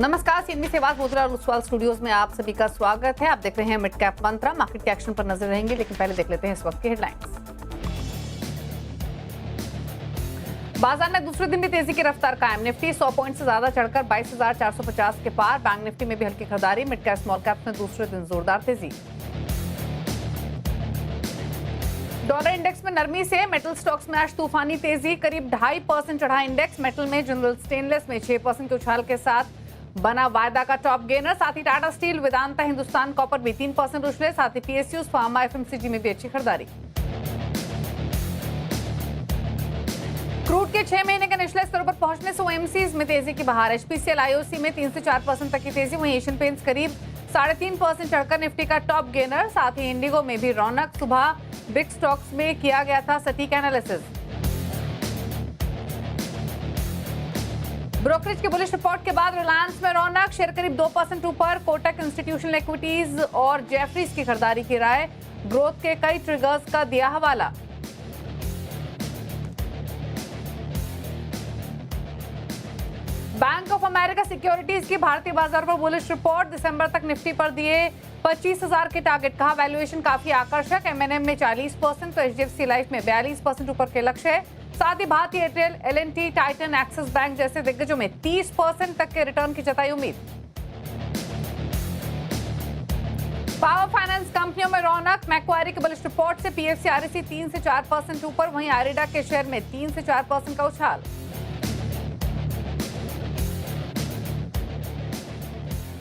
नमस्कार, सीएनबी से आवाज मुद्रा और उस्वाल स्टूडियोज में आप सभी का स्वागत है। आप देख रहे हैं मिड कैप मंत्रा। मार्केट के एक्शन पर नजर रहेंगे, लेकिन पहले देख लेते हैं इस वक्त की हेडलाइंस। बाजार में दूसरे दिन भी तेजी की रफ्तार कायम। निफ्टी 100 पॉइंट से ज्यादा चढ़कर 22,450 के पार। बैंक निफ्टी में भी हल्की खरीदारी। मिड कैप स्मॉल कैप में दूसरे दिन जोरदार तेजी। डॉलर इंडेक्स में नरमी से मेटल स्टॉक्स में आज तूफानी तेजी। करीब 2.5% चढ़ा इंडेक्स। मेटल में जनरल स्टेनलेस में 6% के उछाल के साथ बना वायदा का टॉप गेनर। साथ ही टाटा स्टील, वेदांता, हिंदुस्तान कॉपर भी 3% उछले। साथ ही पीएसयूज, फार्मा, एफएमसीजी में भी अच्छी खरीदारी। क्रूड के 6 महीने के निचले स्तरों पर पहुंचने से ओएमसीज में तेजी की बहार। एचपीसीएल, आईओसी में 3 से 4% तक की तेजी। वहीं एशियन पेंट्स करीब 3.5% चढ़कर निफ्टी का टॉप गेनर। साथ ही इंडिगो में भी रौनक। सुबह बिग स्टॉक्स में किया गया था सटीक एनालिसिस। ब्रोकरेज के बुलिश रिपोर्ट के बाद रिलायंस में रौनक। शेयर करीब 2% ऊपर। कोटक इंस्टीट्यूशनल इक्विटीज और जेफरीज की खरीदारी की राय। ग्रोथ के कई ट्रिगर्स का दिया हवाला। बैंक ऑफ अमेरिका सिक्योरिटीज की भारतीय बाजार पर बुलिश रिपोर्ट। दिसंबर तक निफ्टी पर दिए 25,000 के टारगेट। कहा वैल्यूएशन काफी आकर्षक। एमएनएम में 40% तो एचडीएफसी लाइफ में 42% ऊपर के लक्ष्य है। साथ ही भारतीय Airtel, L and T, Titan, Axis bank जैसे दिग्गजों में 30% तक के रिटर्न की जताई उम्मीद। पावर फाइनेंस कंपनियों में रौनक। मैक्वारी के बुलिश रिपोर्ट से पीएफसी, आरईसी 3 से 4% ऊपर। वहीं आरिडा के शेयर में 3 से 4% का उछाल।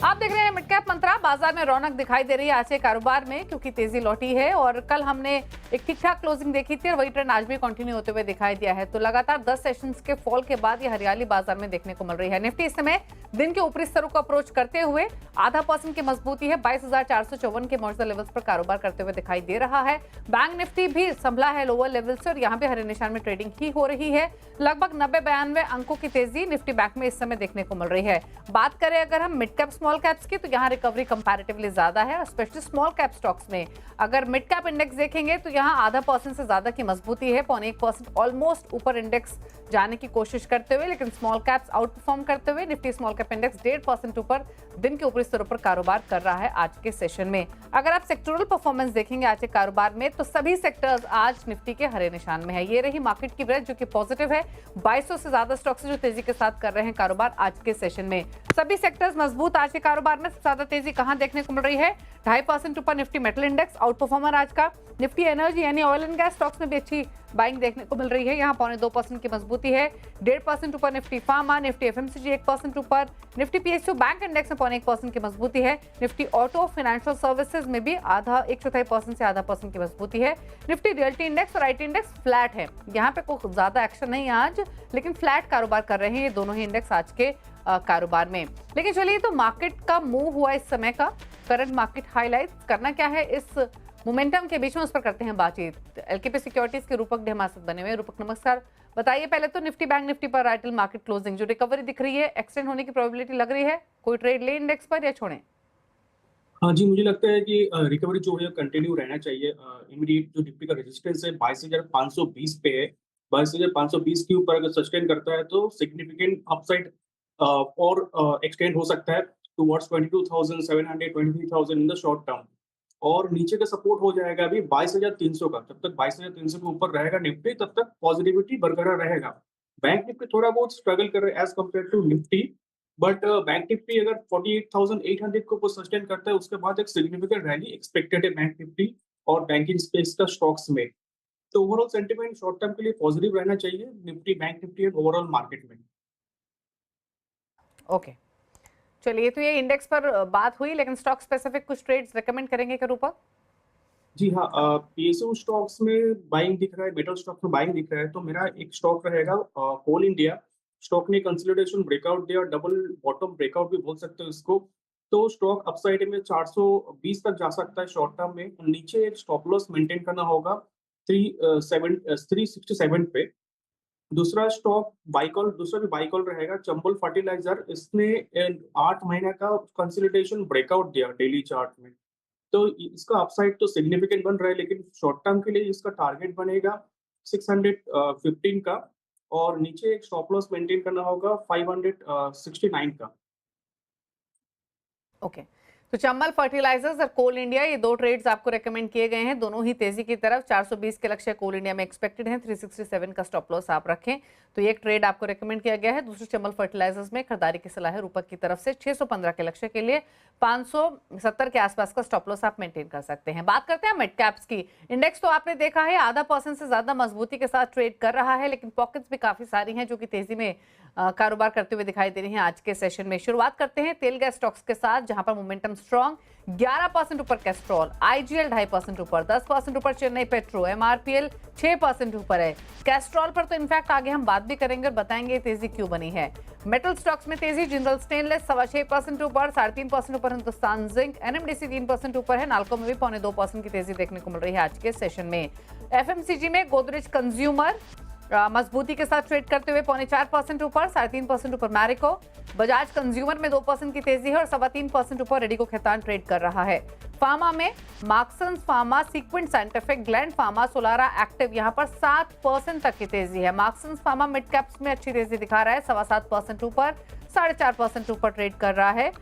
आप देख रहे हैं मिड कैप मंत्रा। बाजार में रौनक दिखाई दे रही है आज के कारोबार में, क्योंकि तेजी लौटी है और कल हमने एक ठीक ठाक क्लोजिंग देखी थी और वही ट्रेंड आज भी कंटिन्यू होते हुए दिखाई दिया है। तो लगातार 10 सेशंस के फॉल के बाद ये हरियाली बाजार में देखने को मिल रही है। निफ्टी इस समय दिन के ऊपरी स्तरों को अप्रोच करते हुए 0.5% की मजबूती है। 22,454 के मौजूदा लेवल्स पर कारोबार करते हुए दिखाई दे रहा है। बैंक निफ्टी भी संभला है लोअर लेवल से और यहाँ पे हरे निशान में ट्रेडिंग ही हो रही है। लगभग 90-92 अंकों की तेजी निफ्टी बैंक में इस समय देखने को मिल रही है। बात करें अगर हम मिड कैप स्मॉल कैप्स की, तो यहाँ रिकवरी कंपैरेटिवली ज्यादा है, स्पेशली स्मॉल कैप स्टॉक्स में। अगर मिड कैप इंडेक्स देखेंगे तो यहाँ 0.5% से ज्यादा की मजबूती है। 0.25% ऑलमोस्ट ऊपर इंडेक्स जाने की कोशिश करते हुए, लेकिन स्मॉल कैप्स आउट परफॉर्म करते हुए निफ्टी स्मॉल कैप इंडेक्स 1.5% ऊपर दिन के ऊपरी स्तरों पर कारोबार कर रहा है आज के सेशन में। अगर आप सेक्टोरल परफॉर्मेंस देखेंगे आज के कारोबार में, तो सभी सेक्टर्स आज निफ्टी के हरे निशान में है। ये रही मार्केट की ब्रेथ जो कि पॉजिटिव है। 2200 से ज्यादा स्टॉक्स जो तेजी के साथ कर रहे हैं कारोबार आज के सेशन में। सभी सेक्टर्स मजबूत आज के कारोबार में। सबसे ज्यादा तेजी कहां देखने को मिल रही है? 2.5% ऊपर Nifty metal index out performer आज का। निफ्टी एनर्जी यानी ऑयल एंड गैस स्टॉक्स में भी अच्छी बाइंग देखने को मिल रही है। यहाँ 0.25% की मजबूती है। 1.5% ऊपर निफ्टी फार्मा, निफ्टी एफएमसीजी 1% ऊपर। निफ्टी पीएसयू बैंक इंडेक्स में 0.1% की मजबूती है। निफ्टी ऑटो फाइनेंशियल सर्विसेज में भी 1/4% से 0.5% की मजबूती है। निफ्टी रियल्टी इंडेक्स और आईटी इंडेक्स फ्लैट है। यहाँ पे कोई ज्यादा एक्शन नहीं है आज, लेकिन फ्लैट कारोबार कर रहे हैं ये दोनों ही इंडेक्स आज के कारोबार में। लेकिन चलिए, तो मार्केट का मूव हुआ इस समय का करंट मार्केट हाईलाइट करना क्या है इस मोमेंटम के बीच में, उस पर करते हैं बातचीत। एलकेपी सिक्योरिटीज के रूपक हमारे साथ बने हुए। रूपक नमस्कार। बताइए पहले तो निफ्टी बैंक निफ्टी पर राइटल मार्केट क्लोजिंग जो रिकवरी दिख रही है, एक्सटेंड होने की प्रोबेबिलिटी लग रही है। कोई ट्रेड ले इंडेक्स पर या छोड़ें? हाँ जी, मुझे लगता है कि रिकवरी जो है कंटिन्यू रहना चाहिए। इमीडिएट जो निफ्टी का रेजिस्टेंस है 22,520 पे है। 22,520 के ऊपर अगर सस्टेन करता है तो सिग्निफिकेंट अपसाइड और एक्सटेंड हो सकता है towards 22,700 23,000 in the short term. और नीचे का सपोर्ट हो जाएगा अभी 22,300 का। जब तक 22,300 के ऊपर रहेगा निफ्टी, तब तक पॉजिटिविटी बरकरार रहेगा। बैंक निफ्टी थोड़ा बहुत स्ट्रगल कर रहा है as compare to Nifty, but bank Nifty अगर 48,800 को ऊपर सस्टेन करता है, उसके बाद एक सिग्निफिकेंट रैली एक्सपेक्टेड है बैंक निफ्टी और बैंकिंग स्पेस का स्टॉक्स में। तो ओवरऑल सेंटिमेंट शॉर्ट टर्म के लिए पॉजिटिव रहना चाहिए निफ्टी, बैंक निफ्टी और ओवरऑल मार्केट में। ओके, चलिए, तो ये इंडेक्स पर बात हुई, लेकिन स्टॉक स्पेसिफिक कुछ ट्रेड्स रेकमेंड करेंगे क्या रूपक? जी हाँ, पीएसयू स्टॉक्स में बाइंग दिख रहा है, मेटल स्टॉक्स में बाइंग दिख रहा है, तो मेरा एक स्टॉक रहेगा कोल इंडिया। स्टॉक ने कंसोलिडेशन ब्रेकआउट दिया, डबल बॉटम ब्रेकआउट भी बोल सकते हो इसको। तो स्टॉक अपसाइड में 420 तक जा सकता है शॉर्ट टर्म में। नीचे एक स्टॉप लॉस मेंटेन करना होगा 367 पे। दूसरा भी बाइकॉल रहेगा चंबल फर्टिलाइजर। इसने 8 महीने का कंसोलिडेशन ब्रेकआउट दिया डेली चार्ट में। तो इसका अपसाइड तो सिग्निफिकेंट बन रहा है, लेकिन शॉर्ट टर्म के लिए इसका टारगेट बनेगा 615 का। और नीचे एक स्टॉप लॉस मेंटेन करना होगा 569 का। ओके, तो चंबल फर्टिलाइजर्स और कोल इंडिया, ये दो ट्रेड्स आपको रेकमेंड किए गए हैं, दोनों ही तेजी की तरफ। 420 के लक्ष्य कोल इंडिया में एक्सपेक्टेड है, 367 का स्टॉप लॉस आप रखें, तो ये एक ट्रेड आपको रेकमेंड किया गया है। दूसरी चंबल फर्टिलाइजर्स में खरीदारी की सलाह है रूपक की तरफ से। 615 के लक्ष्य के लिए 570 के आसपास का स्टॉप लॉस आप मेंटेन कर सकते हैं। बात करते हैं मिड कैप्स की। इंडेक्स तो आपने देखा है आधा % से ज्यादा मजबूती के साथ ट्रेड कर रहा है, लेकिन पॉकेट्स भी काफी सारी हैं जो कि तेजी में कारोबार करते हुए दिखाई दे रही हैं आज के सेशन में। शुरुआत करते हैं तेल गैस स्टॉक्स के साथ, जहां पर मोमेंटम स्ट्रॉन्ग। 11% ऊपर कैस्ट्रॉल, आईजीएल 2.5% ऊपर, 10% ऊपर चेन्नई पेट्रो, एमआरपीएल 6% ऊपर है। कैस्ट्रॉल पर तो इनफैक्ट आगे हम बात भी करेंगे और बताएंगे तेजी क्यों बनी है। मेटल स्टॉक्स में तेजी, जिंदल स्टेनलेस 6.25% ऊपर, 3.5% ऊपर हिंदुस्तान जिंक, एनएमडीसी 3% ऊपर है। नाल्को में भी 0.25% की तेजी देखने को मिल रही है आज के सेशन में। एफएमसीजी में गोदरेज कंज्यूमर मजबूती के साथ ट्रेड करते हुए 0.4% ऊपर, 3.5% ऊपर मैरिको। बजाज कंज्यूमर में 2% की तेजी है और 3.25% ऊपर रेडिको खैतान ट्रेड कर रहा है। फार्मा में Marksans Pharma, Sequent Scientific, Gland Pharma, Solara Active, यहां पर 7% तक की तेजी है। मार्क्सन्स फार्मा मिड कैप्स में अच्छी तेजी दिखा रहा है, 7.25% ऊपर, 4.5% ऊपर ट्रेड कर रहा है।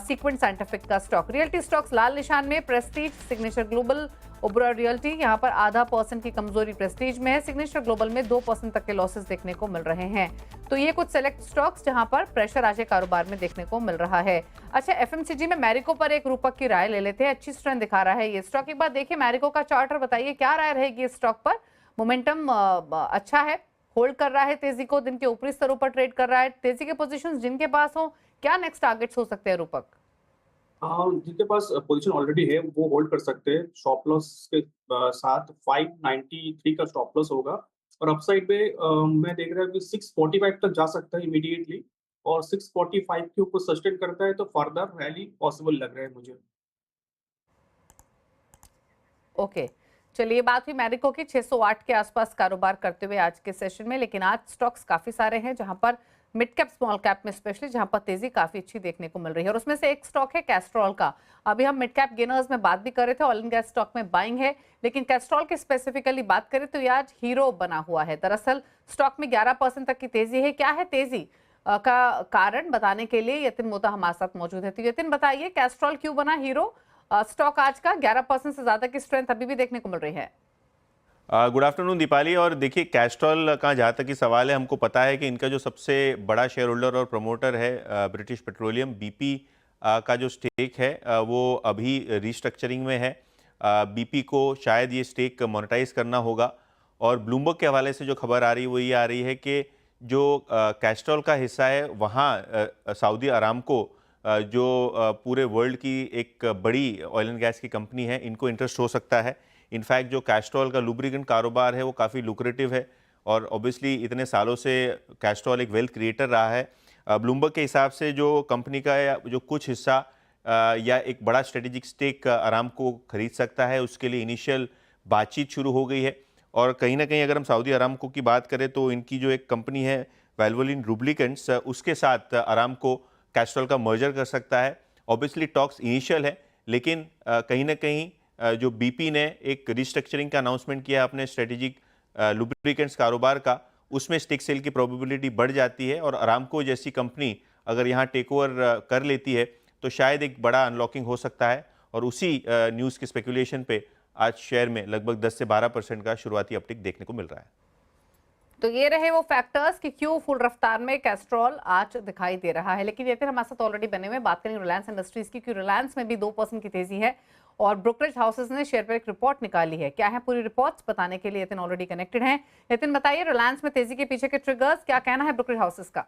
सीक्वेंट साइंटिफिक का स्टॉक। रियल्टी स्टॉक्स लाल निशान में, Prestige, signature global, Obra realty, यहां पर 0.5% की कमजोरी प्रेस्टीज में है। सिग्नेचर ग्लोबल में 2% तक के लॉसेस देखने को मिल रहे हैं। तो ये कुछ सेलेक्ट स्टॉक्स जहां पर प्रेशर आज के कारोबार में देखने को मिल रहा है। अच्छा, एफएमसीजी में मैरिको पर एक रूपक की राय ले लेते हैं। अच्छी स्ट्रेंथ दिखा रहा है ये स्टॉक। एक बार देखिए मैरिको का चार्टर, बताइए क्या राय रहेगी इस स्टॉक पर। मोमेंटम अच्छा है, होल्ड कर रहा है तेजी को, दिन के ऊपरी स्तरों पर ट्रेड कर रहा है। तेजी के पोजीशंस जिनके पास हो, क्या नेक्स्ट टारगेट्स हो सकते हैं रूपक? जिनके पास पोजीशन ऑलरेडी है वो होल्ड कर सकते हैं। स्टॉप लॉस के साथ 593 का स्टॉप लॉस होगा और अपसाइड पे मैं देख रहा हूँ कि 645 तक जा सकता है इमीडिएटली और 645 के ऊपर सस्टेन करता है तो फर्दर रैली पॉसिबल लग रहा है मुझे। ओके, चलिए बात हुई मैरिको की। 608 के आसपास कारोबार करते हुए आज के सेशन में, लेकिन आज स्टॉक्स काफी सारे हैं जहां पर मिड कैप स्मॉल कैप में स्पेशली जहां पर तेजी काफी अच्छी देखने को मिल रही है, और उसमें से एक स्टॉक है कैस्ट्रॉल का। अभी हम मिड कैप गेनर्स में बात भी कर रहे थे, ऑयल एंड गैस स्टॉक में बाइंग है, लेकिन कैस्ट्रॉल की स्पेसिफिकली बात करें तो ये आज हीरो बना हुआ है। दरअसल स्टॉक में 11% तक की तेजी है। क्या है तेजी का कारण बताने के लिए यतिन मोता हमारे साथ मौजूद है। तो यतिन बताइए कैस्ट्रॉल क्यों बना हीरो स्टॉक आज का? 11% से ज्यादा की स्ट्रेंथ अभी भी देखने को मिल रही है। Good afternoon Deepali. और देखिए कैस्ट्रॉल का जहाँ तक कि सवाल है, हमको पता है कि इनका जो सबसे बड़ा शेयर होल्डर और प्रमोटर है ब्रिटिश पेट्रोलियम बीपी का जो स्टेक है वो अभी रिस्ट्रक्चरिंग में है। बीपी को शायद ये स्टेक मोनेटाइज करना होगा और ब्लूमबर्ग के हवाले से जो खबर आ रही है वो ये आ रही है कि जो कैस्ट्रॉल का हिस्सा है वहाँ सऊदी अरामको जो पूरे वर्ल्ड की एक बड़ी ऑयल एंड गैस की कंपनी है, इनको इंटरेस्ट हो सकता है। इनफैक्ट जो कैस्ट्रॉल का लुब्रिकेंट कारोबार है वो काफ़ी लुक्रेटिव है और ऑब्वियसली इतने सालों से कैस्ट्रॉल एक वेल्थ क्रिएटर रहा है। ब्लूमबर्ग के हिसाब से जो कंपनी का जो कुछ हिस्सा या एक बड़ा स्ट्रेटेजिक स्टेक अरामको खरीद सकता है, उसके लिए इनिशियल बातचीत शुरू हो गई है। और कहीं ना कहीं अगर हम सऊदी अरामको की बात करें तो इनकी जो एक कंपनी है वैल्वोलिन लुब्रिकेंट्स, उसके साथ अरामको कैस्ट्रॉल का मर्जर कर सकता है। ऑब्वियसली टॉक्स इनिशियल है, लेकिन कहीं ना कहीं जो बीपी ने एक रिस्ट्रक्चरिंग का अनाउंसमेंट किया है अपने स्ट्रेटेजिक लुब्रिकेंट्स कारोबार का, उसमें स्टिक सेल की प्रोबेबिलिटी बढ़ जाती है और अरामको जैसी कंपनी अगर यहाँ टेक ओवर कर लेती है तो शायद एक बड़ा अनलॉकिंग हो सकता है। और उसी न्यूज़ की स्पेकुलेशन पे आज शेयर में लगभग 10 से 12% का शुरुआती अपटिक देखने को मिल रहा है। तो ये रहे वो फैक्टर्स कि क्यों फुल रफ्तार में कैस्ट्रॉल आज दिखाई दे रहा है। लेकिन ये फिर हमारे साथ ऑलरेडी बने हुए, बात करेंगे रिलायंस इंडस्ट्रीज की, क्योंकि रिलायंस में भी 2% की तेजी है और ब्रोकरेज हाउसेस ने शेयर पर एक रिपोर्ट निकाली है। क्या है पूरी रिपोर्ट्स बताने के लिए यतिन ऑलरेडी कनेक्टेड हैं। यतिन बताइए रिलायंस में तेजी के पीछे के ट्रिगर्स, क्या कहना है ब्रोकरेज हाउसेस का?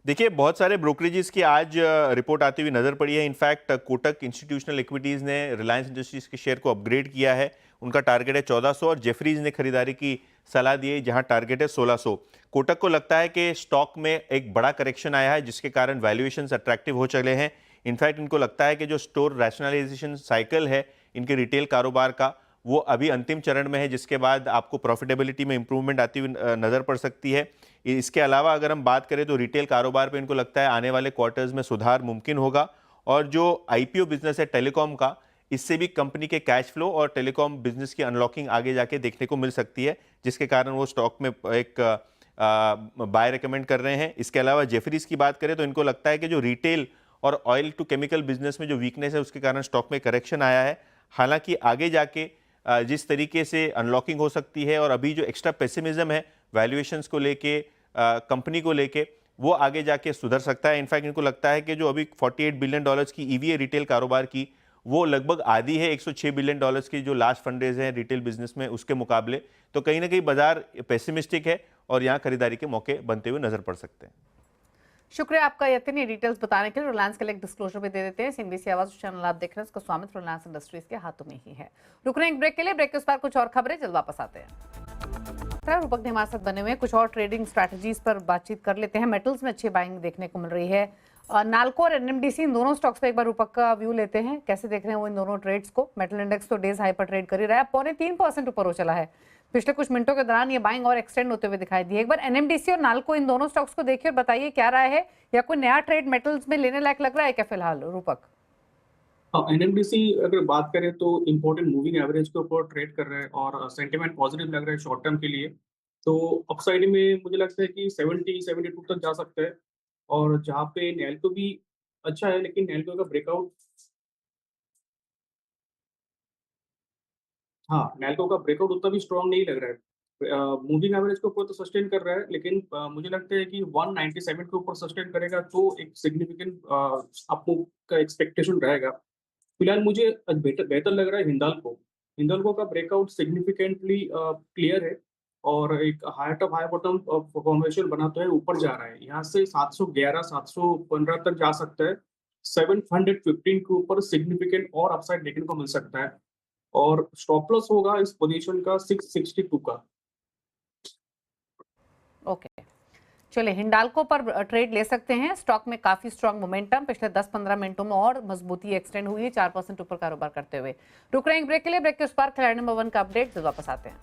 देखिए बहुत सारे ब्रोकरेजेस की आज रिपोर्ट आती हुई नजर पड़ी है। इनफैक्ट कोटक इंस्टीट्यूशनल इक्विटीज ने रिलायंस इंडस्ट्रीज के शेयर को अपग्रेड किया है। उनका टारगेट है 1400 और जेफरीज ने खरीदारी की सलाह दी है जहां टारगेट है 1600। कोटक को लगता है कि स्टॉक में एक बड़ा करेक्शन आया है जिसके कारण वैल्यूएशंस अट्रैक्टिव हो चले हैं। इनफैक्ट इनको लगता है कि जो स्टोर रैशनलाइजेशन साइकिल है इनके रिटेल कारोबार का, वो अभी अंतिम चरण में है, जिसके बाद आपको प्रॉफिटेबिलिटी में इंप्रूवमेंट आती हुई नजर पड़ सकती है। इसके अलावा अगर हम बात करें तो रिटेल कारोबार पे इनको लगता है आने वाले क्वार्टर्स में सुधार मुमकिन होगा। और जो आईपीओ बिजनेस है टेलीकॉम का, इससे भी कंपनी के कैश फ्लो और टेलीकॉम बिजनेस की अनलॉकिंग आगे जाके देखने को मिल सकती है, जिसके कारण वो स्टॉक में एक बाय रिकमेंड कर रहे हैं। इसके अलावा जेफरीज की बात करें तो इनको लगता है कि जो रिटेल और ऑयल टू केमिकल बिजनेस में जो वीकनेस है उसके कारण स्टॉक में करेक्शन आया है। हालांकि आगे जाके जिस तरीके से अनलॉकिंग हो सकती है और अभी जो एक्स्ट्रा पेसिमिज्म है वैल्यूएशंस को लेके, कंपनी को लेके, वो आगे जाके सुधर सकता है। इनफैक्ट इनको लगता है कि जो अभी $48 बिलियन की ईवी है रिटेल कारोबार की, वो लगभग आधी है $106 बिलियन की जो लास्ट फंड रेज है रिटेल बिजनेस में उसके मुकाबले। तो कहीं ना कहीं बाजार पेसिमिस्टिक है और यहाँ खरीदारी के मौके बनते हुए नजर पड़ सकते हैं। शुक्रिया आपका यतिन, ये डिटेल्स बताने के लिए। रिलायंस के लिए एक डिस्क्लोजर भी दे देते हैं। सीएनबीसी आवाज चैनल आप देख रहे हैं, उसका स्वामित्व रिलायंस इंडस्ट्रीज के हाथों में ही है। रुक रहे हैं एक ब्रेक के लिए, ब्रेक के उस पार कुछ और खबरें, जल्द वापस आते हैं। रूपक ने हमारे साथ बने हुए हैं, कुछ और ट्रेडिंग स्ट्रैटेजीज पर बातचीत कर लेते हैं। मेटल्स में अच्छी बाइंग देखने को मिल रही है। नाल्को और एनएमडीसी, इन दोनों स्टॉक्स पे एक बार रूपक का व्यू लेते हैं, कैसे देख रहे हैं वो इन दोनों ट्रेड्स को। मेटल इंडेक्स तो डेज हाई पर ट्रेड कर ही रहा है, 3.25% ऊपर हो चला है। पिछले कुछ मिनटों के दौरान ये बाइंग और एक्सटेंड होते हुए दिखाई दी है। एक बार एनएमडीसी और नाल्को, इन दोनों स्टॉक्स को देखिए और बताइए क्या राय है, या कोई नया ट्रेड मेटल्स में लेने लायक लग रहा है क्या फिलहाल रूपक? एनएमडीसी अगर बात करें तो इम्पोर्टेंट मूविंग एवरेज के ऊपर ट्रेड कर रहा है और सेंटिमेंट पॉजिटिव लग रहा है शॉर्ट टर्म के लिए। तो अपसाइड में मुझे लगता है कि 70-72 तक जा सकता है। और जहाँ पे नैल्को भी अच्छा है, लेकिन नैल्को का ब्रेकआउट, हाँ, नैल्को का ब्रेकआउट उतना भी स्ट्रांग नहीं लग रहा है। मूविंग एवरेज के ऊपर तो सस्टेन कर रहा है, लेकिन मुझे लगता है कि 197 के ऊपर सस्टेन करेगा तो एक सिग्निफिकेंट अपमूव का एक्सपेक्टेशन रहेगा। फिलहाल मुझे बेहतर बेहतर लग रहा है हिंडाल्को। हिंडाल्को का ब्रेकआउट सिग्निफिकेंटली क्लियर है और एक higher top high bottom formation बनाते हुए ऊपर जा रहा है। यहाँ से 711 715 तक जा सकता है। 715 के ऊपर सिग्निफिकेंट और अपसाइड देखने को मिल सकता है और स्टॉप लॉस होगा इस पोजीशन का 662 का। ओके, चलिए हिंडाल्को पर ट्रेड ले सकते हैं। स्टॉक में काफी स्ट्रांग मोमेंटम पिछले 10-15 मिनटों में और मजबूती एक्सटेंड हुई है, 4% ऊपर कारोबार करते हुए। रुक रहे हैं ब्रेक के लिए, ब्रेक के उस पार खिलाड़ी नंबर 1 का अपडेट, जल्द वापस आते हैं।